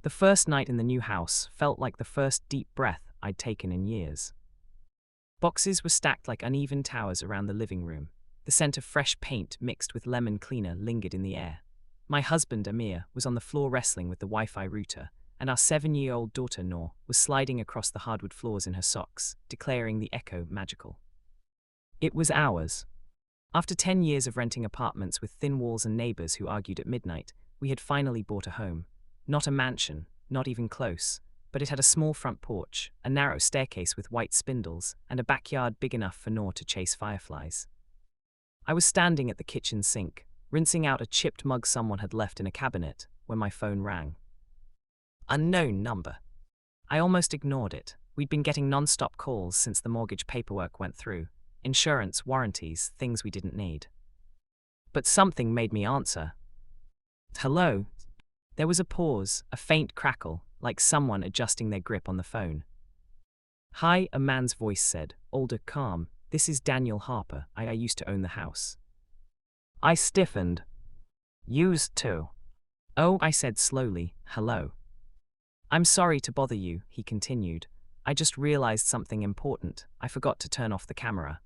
The first night in the new house felt like the first deep breath I'd taken in years. Boxes were stacked like uneven towers around the living room. The scent of fresh paint mixed with lemon cleaner lingered in the air. My husband, Amir, was on the floor wrestling with the Wi-Fi router, and our 7-year-old daughter, Noor, was sliding across the hardwood floors in her socks, declaring the echo magical. It was ours. After 10 years of renting apartments with thin walls and neighbors who argued at midnight, we had finally bought a home. Not a mansion, not even close, but it had a small front porch, a narrow staircase with white spindles, and a backyard big enough for Noor to chase fireflies. I was standing at the kitchen sink, rinsing out a chipped mug someone had left in a cabinet, when my phone rang. Unknown number. I almost ignored it. We'd been getting non-stop calls since the mortgage paperwork went through. Insurance, warranties, things we didn't need. But something made me answer. Hello? There was a pause, a faint crackle, like someone adjusting their grip on the phone. Hi, a man's voice said, older, calm. This is Daniel Harper. I used to own the house. I stiffened. Used to. Oh, I said slowly, hello. I'm sorry to bother you, he continued. I just realized something important. I forgot to turn off the camera.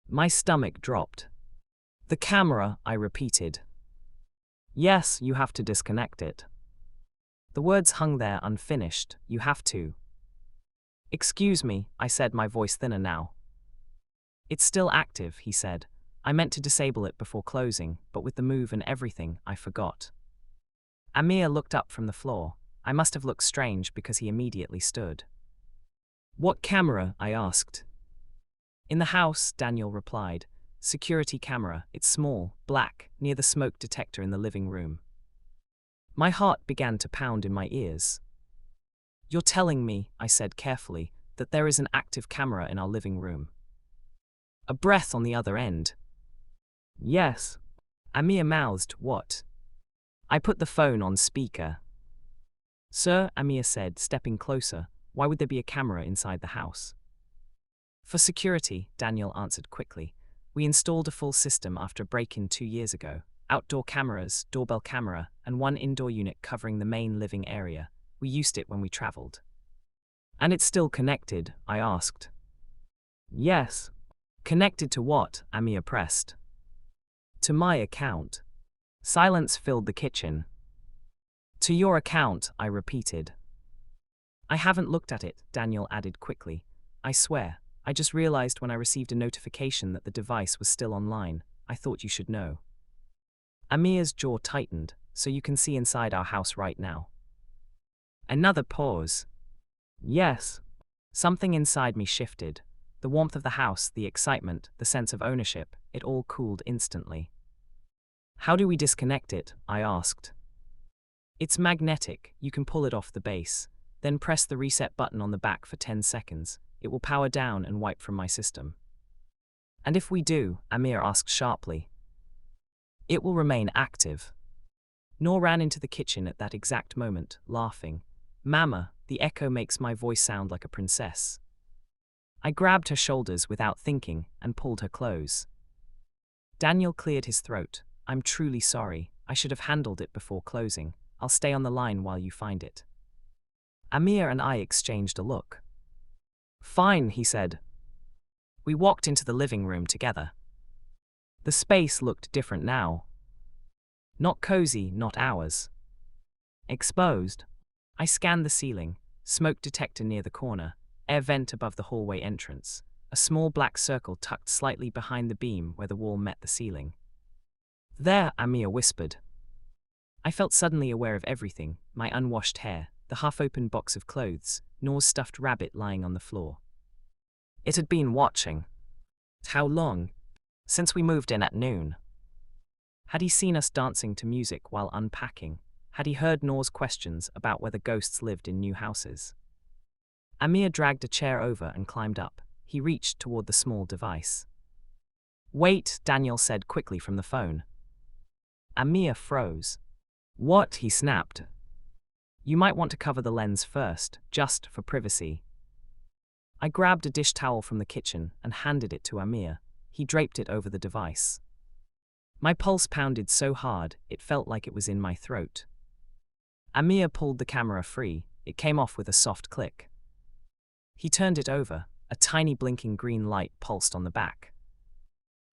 My stomach dropped. The camera, I repeated. Yes, you have to disconnect it. The words hung there unfinished. You have to. Excuse me, I said, my voice thinner now. It's still active, he said. I meant to disable it before closing, but with the move and everything, I forgot. Amir looked up from the floor. I must have looked strange because he immediately stood. What camera? I asked. In the house, Daniel replied. Security camera. It's small, black, near the smoke detector in the living room. My heart began to pound in my ears. You're telling me, I said carefully, that there is an active camera in our living room. A breath on the other end. Yes. Amir mouthed, what? I put the phone on speaker. Sir, Amir said, stepping closer, why would there be a camera inside the house? For security, Daniel answered quickly. We installed a full system after a break-in 2 years ago. Outdoor cameras, doorbell camera, and one indoor unit covering the main living area. We used it when we traveled. And it's still connected? I asked. Yes. Connected to what? Amir pressed. To my account. Silence filled the kitchen. To your account, I repeated. I haven't looked at it, Daniel added quickly. I swear, I just realized when I received a notification that the device was still online. I thought you should know. Amir's jaw tightened, so you can see inside our house right now. Another pause. Yes. Something inside me shifted. The warmth of the house, the excitement, the sense of ownership, it all cooled instantly. How do we disconnect it? I asked. It's magnetic. You can pull it off the base. Then press the reset button on the back for 10 seconds. It will power down and wipe from my system. And if we do, Amir asked sharply. It will remain active. Noor ran into the kitchen at that exact moment, laughing. Mama, the echo makes my voice sound like a princess. I grabbed her shoulders without thinking and pulled her close. Daniel cleared his throat. I'm truly sorry. I should have handled it before closing. I'll stay on the line while you find it. Amir and I exchanged a look. Fine, he said. We walked into the living room together. The space looked different now. Not cozy, not ours. Exposed. I scanned the ceiling, smoke detector near the corner, air vent above the hallway entrance, a small black circle tucked slightly behind the beam where the wall met the ceiling. There, Amir whispered. I felt suddenly aware of everything, my unwashed hair, the half-open box of clothes, Noor's stuffed rabbit lying on the floor. It had been watching. How long? Since we moved in at noon. Had he seen us dancing to music while unpacking? Had he heard Noor's questions about whether ghosts lived in new houses? Amir dragged a chair over and climbed up. He reached toward the small device. Wait, Daniel said quickly from the phone. Amir froze. What? He snapped. You might want to cover the lens first, just for privacy. I grabbed a dish towel from the kitchen and handed it to Amir. He draped it over the device. My pulse pounded so hard, it felt like it was in my throat. Amir pulled the camera free. It came off with a soft click. He turned it over. A tiny blinking green light pulsed on the back.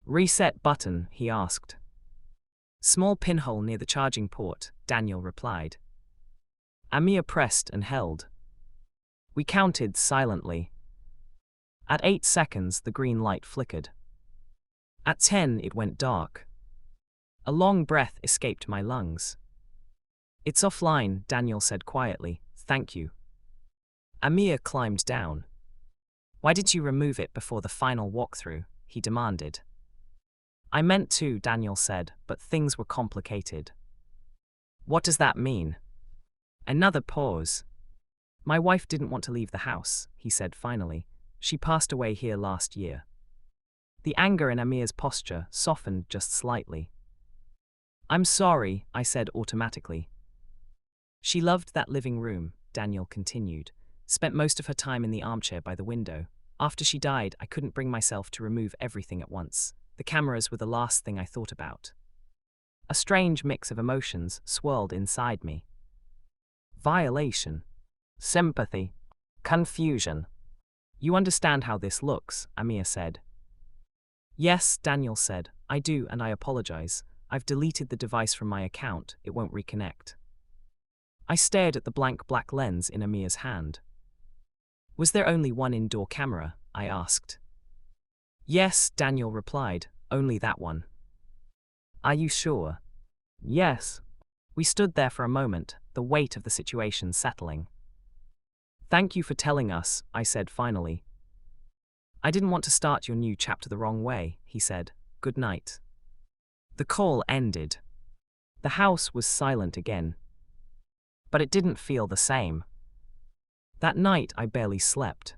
"Reset button," he asked. "Small pinhole near the charging port," Daniel replied. Amir pressed and held. We counted silently. At 8 seconds, the green light flickered. At 10, it went dark. A long breath escaped my lungs. "It's offline," Daniel said quietly. "Thank you." Amir climbed down. "Why did you remove it before the final walkthrough?" he demanded. "I meant to," Daniel said, "but things were complicated." "What does that mean?" Another pause. "My wife didn't want to leave the house," he said finally. "She passed away here last year." The anger in Amir's posture softened just slightly. "I'm sorry," I said automatically. "She loved that living room," Daniel continued. "Spent most of her time in the armchair by the window. After she died, I couldn't bring myself to remove everything at once. The cameras were the last thing I thought about." A strange mix of emotions swirled inside me. Violation, sympathy, confusion. "You understand how this looks," Amir said. "Yes," Daniel said. "I do, and I apologize. I've deleted the device from my account. It won't reconnect." I stared at the blank black lens in Amir's hand. "Was there only one indoor camera?" I asked. "Yes," Daniel replied. "Only that one." "Are you sure?" "Yes." We stood there for a moment, the weight of the situation settling. "Thank you for telling us," I said finally. "I didn't want to start your new chapter the wrong way," he said. "Good night." The call ended. The house was silent again. But it didn't feel the same. That night I barely slept.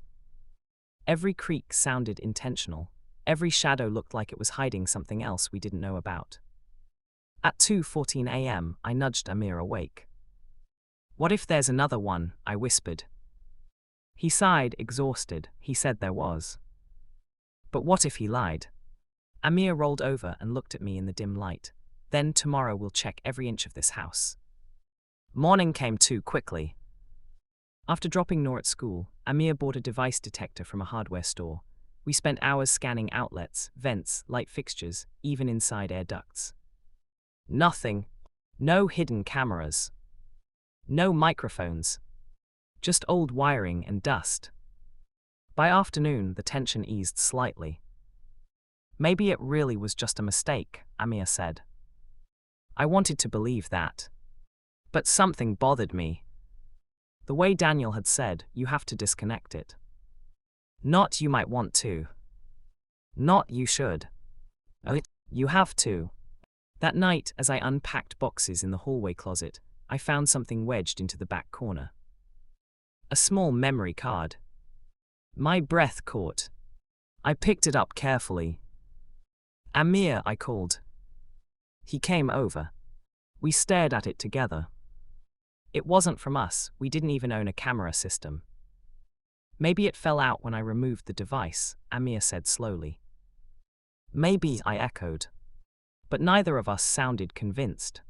Every creak sounded intentional. Every shadow looked like it was hiding something else we didn't know about. At 2:14 a.m., I nudged Amir awake. "What if there's another one?" I whispered. He sighed, exhausted. He said there was. But what if he lied? Amir rolled over and looked at me in the dim light. "Then tomorrow we'll check every inch of this house." Morning came too quickly. After dropping Noor at school, Amir bought a device detector from a hardware store. We spent hours scanning outlets, vents, light fixtures, even inside air ducts. Nothing. No hidden cameras. No microphones. Just old wiring and dust. By afternoon, the tension eased slightly. "Maybe it really was just a mistake," Amir said. I wanted to believe that. But something bothered me. The way Daniel had said, "You have to disconnect it." Not "you might want to." Not "you should." You have to. That night, as I unpacked boxes in the hallway closet, I found something wedged into the back corner. A small memory card. My breath caught. I picked it up carefully. "Amir," I called. He came over. We stared at it together. It wasn't from us. We didn't even own a camera system. "Maybe it fell out when I removed the device," Amir said slowly. "Maybe," I echoed. But neither of us sounded convinced.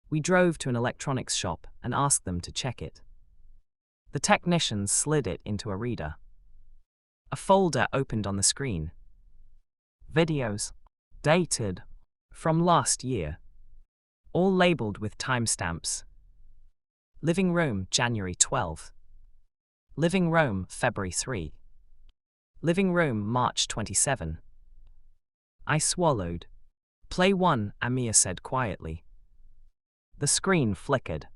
We drove to an electronics shop and asked them to check it. The technicians slid it into a reader. A folder opened on the screen. Videos. Dated. From last year. All labeled with timestamps. Living room, January 12. Living room, February 3. Living room, March 27. I swallowed. "Play 1, Amir said quietly. The screen flickered.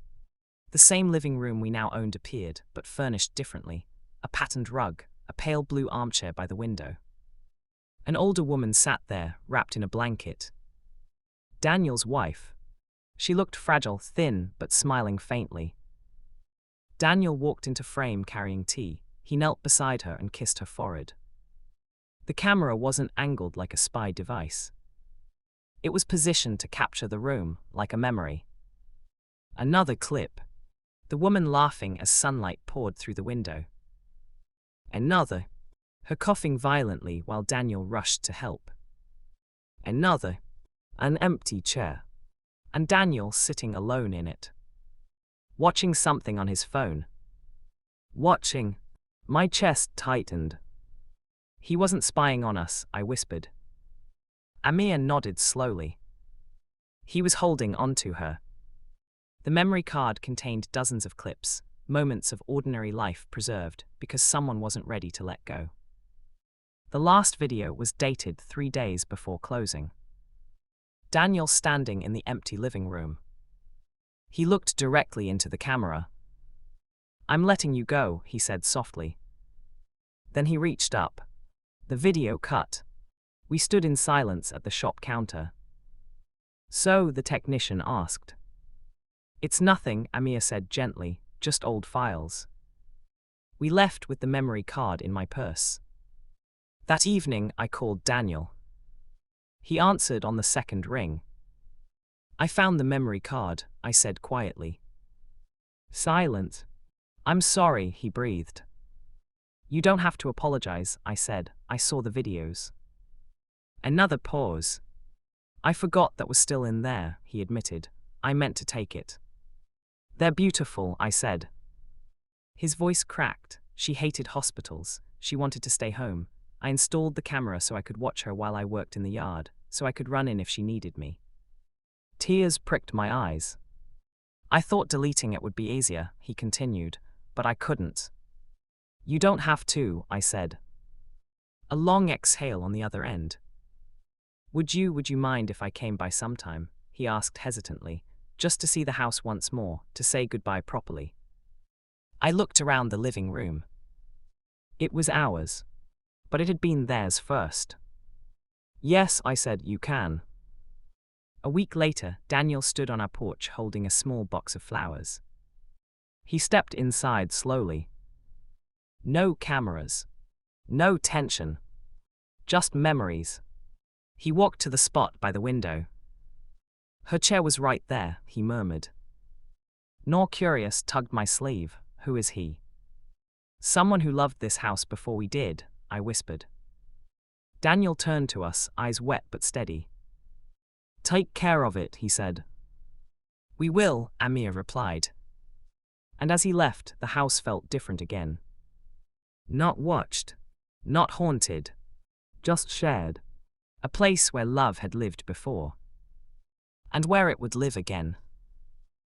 The same living room we now owned appeared, but furnished differently. A patterned rug, a pale blue armchair by the window. An older woman sat there, wrapped in a blanket. Daniel's wife. She looked fragile, thin, but smiling faintly. Daniel walked into frame carrying tea. He knelt beside her and kissed her forehead. The camera wasn't angled like a spy device. It was positioned to capture the room, like a memory. Another clip. The woman laughing as sunlight poured through the window. Another. Her coughing violently while Daniel rushed to help. Another. An empty chair. And Daniel sitting alone in it. watching something on his phone. Watching. My chest tightened. He wasn't spying on us, I whispered. Amir nodded slowly. He was holding onto her. The memory card contained dozens of clips, moments of ordinary life preserved because someone wasn't ready to let go. The last video was dated 3 days before closing. Daniel standing in the empty living room. He looked directly into the camera. "I'm letting you go," he said softly. Then he reached up. The video cut. We stood in silence at the shop counter. "So?" the technician asked. "It's nothing," Amir said gently, "just old files." We left with the memory card in my purse. That evening, I called Daniel. He answered on the second ring. "I found the memory card," I said quietly. Silent. "I'm sorry," he breathed. "You don't have to apologize," I said. "I saw the videos." Another pause. "I forgot that was still in there," he admitted. "I meant to take it." "They're beautiful," I said. His voice cracked. She hated hospitals. She wanted to stay home. I installed the camera so I could watch her while I worked in the yard, so I could run in if she needed me. Tears pricked my eyes. "I thought deleting it would be easier," he continued, "but I couldn't." "You don't have to," I said. A long exhale on the other end. Would you mind if I came by sometime?" he asked hesitantly, "just to see the house once more, to say goodbye properly." I looked around the living room. It was ours, but it had been theirs first. "Yes," I said, "you can." A week later, Daniel stood on our porch holding a small box of flowers. He stepped inside slowly. No cameras. No tension. Just memories. He walked to the spot by the window. "Her chair was right there," he murmured. Nor curious, tugged my sleeve. "Who is he?" "Someone who loved this house before we did," I whispered. Daniel turned to us, eyes wet but steady. "Take care of it," he said. "We will," Amir replied. And as he left, the house felt different again. Not watched. Not haunted. Just shared. A place where love had lived before. And where it would live again.